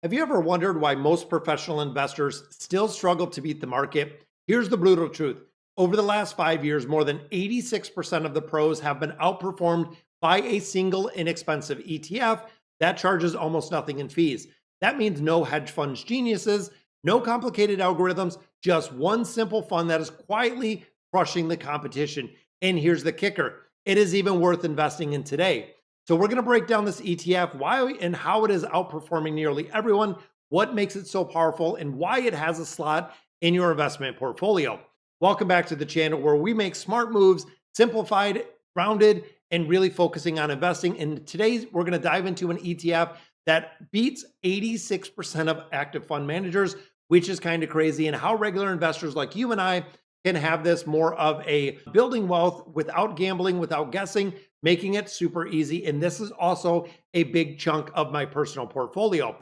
Have you ever wondered why most professional investors still struggle to beat the market? Here's the brutal truth. Over the last 5 years, more than 86% of the pros have been outperformed by a single inexpensive ETF that charges almost nothing in fees. That means no hedge funds geniuses, no complicated algorithms, just one simple fund that is quietly crushing the competition. And here's the kicker, it is even worth investing in today. So we're going to break down this ETF, why and how it is outperforming nearly everyone, what makes it so powerful, and why it has a slot in your investment portfolio. Welcome back to the channel where we make smart moves, simplified, grounded, and really focusing on investing. And today we're going to dive into an ETF that beats 86% of active fund managers, which is kind of crazy, and how regular investors like you and I can have this more of a building wealth without gambling, without guessing, making it super easy. And this is also a big chunk of my personal portfolio.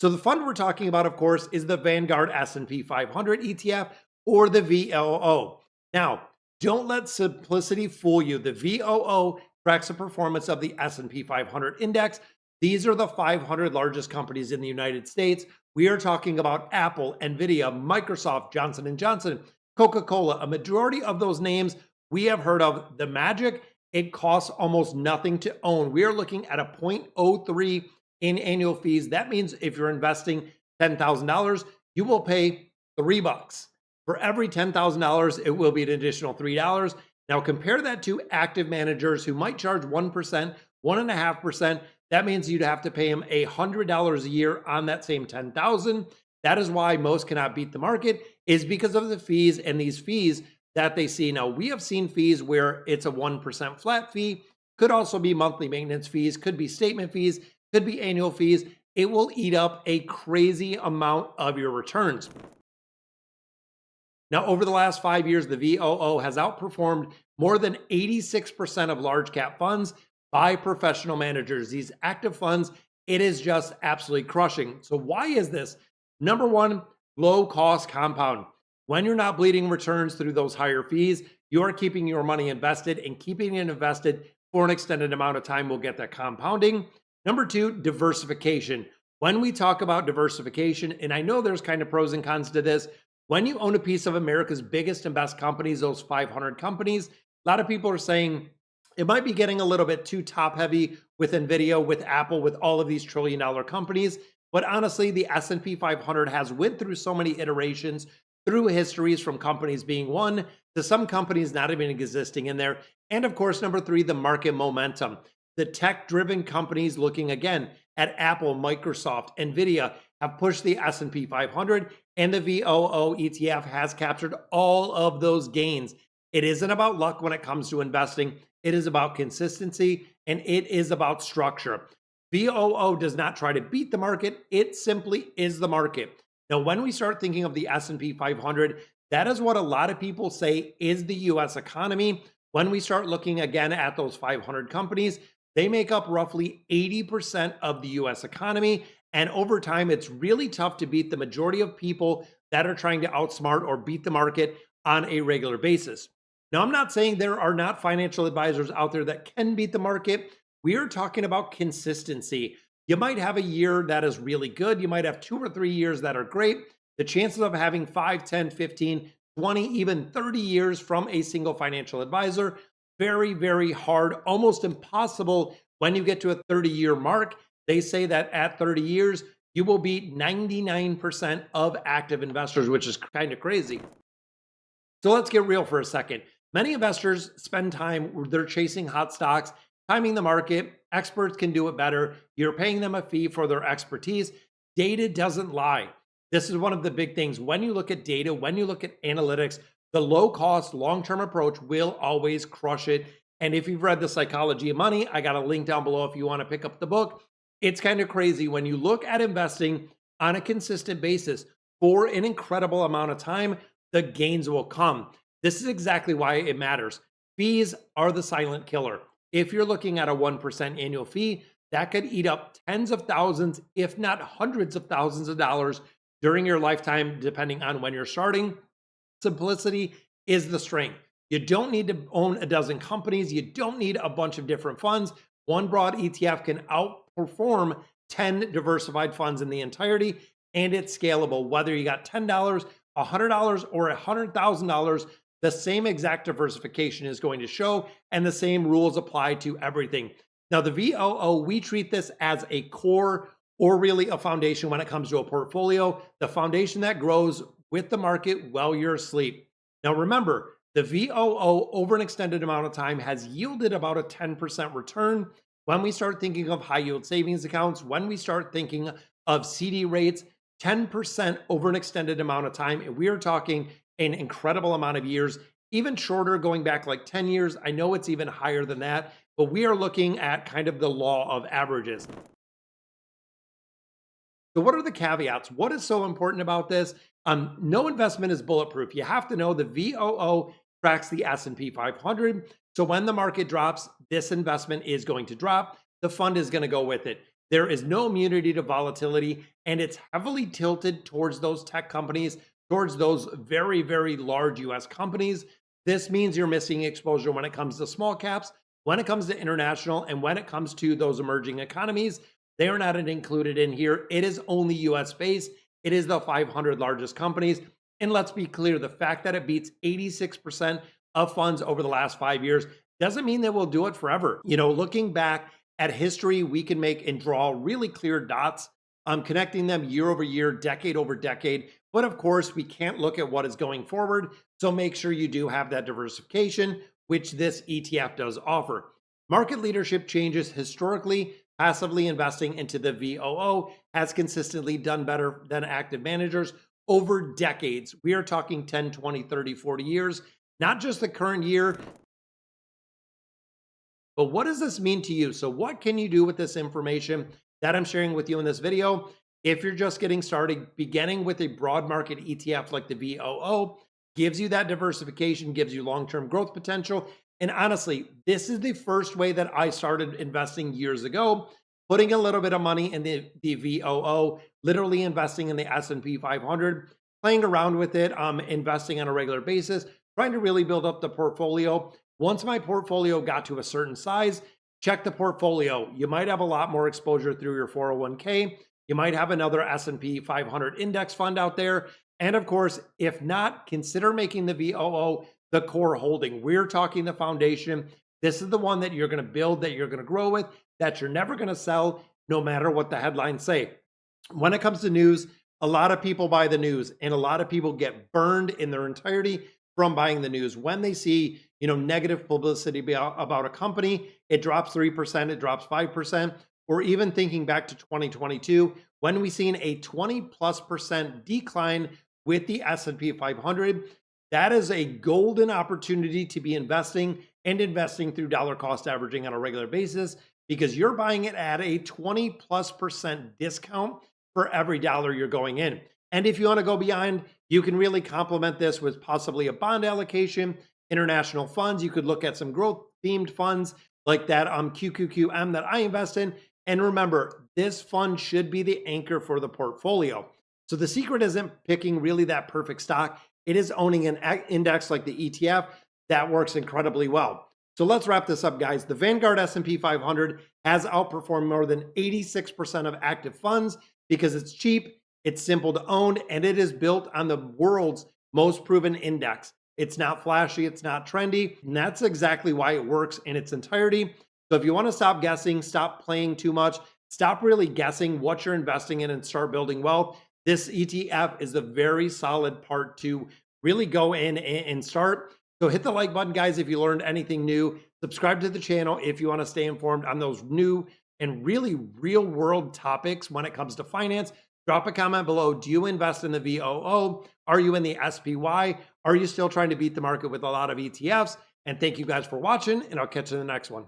So the fund we're talking about, of course, is the Vanguard S&P 500 ETF, or the VOO. Now, don't let simplicity fool you. The VOO tracks the performance of the S&P 500 index. These are the 500 largest companies in the United States. We are talking about Apple, Nvidia, Microsoft, Johnson & Johnson, Coca-Cola. A majority of those names we have heard of. The magic, it costs almost nothing to own. We are looking at a 0.03 in annual fees. That means if you're investing $10,000, you will pay $3. For every $10,000, it will be an additional $3. Now compare that to active managers who might charge 1%, 1.5%. That means you'd have to pay them $100 a year on that same $10,000. That is why most cannot beat the market, is because of the fees, and these fees that they see. Now, we have seen fees where it's a 1% flat fee, could also be monthly maintenance fees, could be statement fees, could be annual fees. It will eat up a crazy amount of your returns. Now, over the last 5 years, the VOO has outperformed more than 86% of large cap funds by professional managers. These active funds, it is just absolutely crushing. So why is this? Number one, low cost compound. When you're not bleeding returns through those higher fees, you are keeping your money invested, and keeping it invested for an extended amount of time will get that compounding. Number two, diversification. When we talk about diversification, and I know there's kind of pros and cons to this, when you own a piece of America's biggest and best companies, those 500 companies, a lot of people are saying it might be getting a little bit too top heavy with Nvidia, with Apple, with all of these trillion-dollar companies. But honestly, the S&P 500 has went through so many iterations through histories, from companies being one to some companies not even existing in there. And of course, number three, the market momentum. The tech-driven companies, looking again at Apple, Microsoft, Nvidia, have pushed the S&P 500, and the VOO ETF has captured all of those gains. It isn't about luck when it comes to investing. It is about consistency, and it is about structure. VOO does not try to beat the market. It simply is the market. Now, when we start thinking of the S&P 500, that is what a lot of people say is the US economy. When we start looking again at those 500 companies, they make up roughly 80% of the US economy. And over time, it's really tough to beat the majority of people that are trying to outsmart or beat the market on a regular basis. Now, I'm not saying there are not financial advisors out there that can beat the market. We are talking about consistency. You might have a year that is really good. You might have 2 or 3 years that are great. The chances of having 5, 10, 15, 20, even 30 years from a single financial advisor, very, very hard, almost impossible when you get to a 30-year mark. They say that at 30 years, you will beat 99% of active investors, which is kind of crazy. So let's get real for a second. Many investors spend time, they're chasing hot stocks, timing the market. Experts can do it better. You're paying them a fee for their expertise. Data doesn't lie. This is one of the big things. When you look at data, when you look at analytics, the low cost, long-term approach will always crush it. And if you've read The Psychology of Money, I got a link down below if you want to pick up the book. It's kind of crazy when you look at investing on a consistent basis for an incredible amount of time, the gains will come. This is exactly why it matters. Fees are the silent killer. If you're looking at a 1% annual fee, that could eat up tens of thousands, if not hundreds of thousands of dollars during your lifetime, depending on when you're starting. Simplicity is the strength. You don't need to own a dozen companies. You don't need a bunch of different funds. One broad ETF can outperform 10 diversified funds in the entirety, and it's scalable. Whether you got $10, $100, or $100,000, the same exact diversification is going to show, and the same rules apply to everything. Now, the VOO, we treat this as a core or really a foundation when it comes to a portfolio, the foundation that grows with the market while you're asleep. Now, remember, the VOO over an extended amount of time has yielded about a 10% return. When we start thinking of high yield savings accounts, when we start thinking of CD rates, 10% over an extended amount of time, and we are talking an incredible amount of years, even shorter, going back like 10 years. I know it's even higher than that, but we are looking at kind of the law of averages. So what are the caveats? What is so important about this? No investment is bulletproof. You have to know the VOO tracks the S&P 500. So when the market drops, this investment is going to drop. The fund is going to go with it. There is no immunity to volatility, and it's heavily tilted towards those tech companies, towards those very, very large US companies. This means you're missing exposure when it comes to small caps, when it comes to international, and when it comes to those emerging economies. They are not included in here. It is only US based. It is the 500 largest companies. And let's be clear, the fact that it beats 86% of funds over the last 5 years doesn't mean that we'll do it forever. You know, looking back at history, we can make and draw really clear dots, connecting them year over year, decade over decade. But of course, we can't look at what is going forward. So make sure you do have that diversification, which this ETF does offer. Market leadership changes historically. Passively investing into the VOO has consistently done better than active managers over decades. We are talking 10, 20, 30, 40 years, not just the current year. But what does this mean to you? So what can you do with this information that I'm sharing with you in this video? If you're just getting started, beginning with a broad market ETF like the VOO gives you that diversification, gives you long-term growth potential. And honestly, this is the first way that I started investing years ago, putting a little bit of money in the VOO, literally investing in the S&P 500, playing around with it, investing on a regular basis, trying to really build up the portfolio. Once my portfolio got to a certain size, check the portfolio. You might have a lot more exposure through your 401k. You might have another S&P 500 index fund out there. And of course, if not, consider making the VOO the core holding. We're talking the foundation. This is the one that you're going to build, that you're going to grow with, that you're never going to sell, no matter what the headlines say. When it comes to news, a lot of people buy the news, and a lot of people get burned in their entirety from buying the news. When they see, negative publicity about a company, it drops 3%, it drops 5%, or even thinking back to 2022, when we've seen a 20+% decline with the S&P 500, that is a golden opportunity to be investing through dollar cost averaging on a regular basis, because you're buying it at a 20+% discount for every dollar you're going in. And if you want to go beyond, you can really complement this with possibly a bond allocation, international funds. You could look at some growth themed funds like that QQQM that I invest in. And remember, this fund should be the anchor for the portfolio. So the secret isn't picking really that perfect stock. It is owning an index like the ETF that works incredibly well. So let's wrap this up, guys. The Vanguard S&P 500 has outperformed more than 86% of active funds because it's cheap, it's simple to own, and it is built on the world's most proven index. It's not flashy, it's not trendy, and that's exactly why it works in its entirety. So if you want to stop guessing, stop playing too much, stop really guessing what you're investing in and start building wealth, this ETF is a very solid part to really go in and start. So hit the like button, guys, if you learned anything new. Subscribe to the channel if you want to stay informed on those new and really real world topics when it comes to finance. Drop a comment below. Do you invest in the VOO? Are you in the SPY? Are you still trying to beat the market with a lot of ETFs? And thank you guys for watching, and I'll catch you in the next one.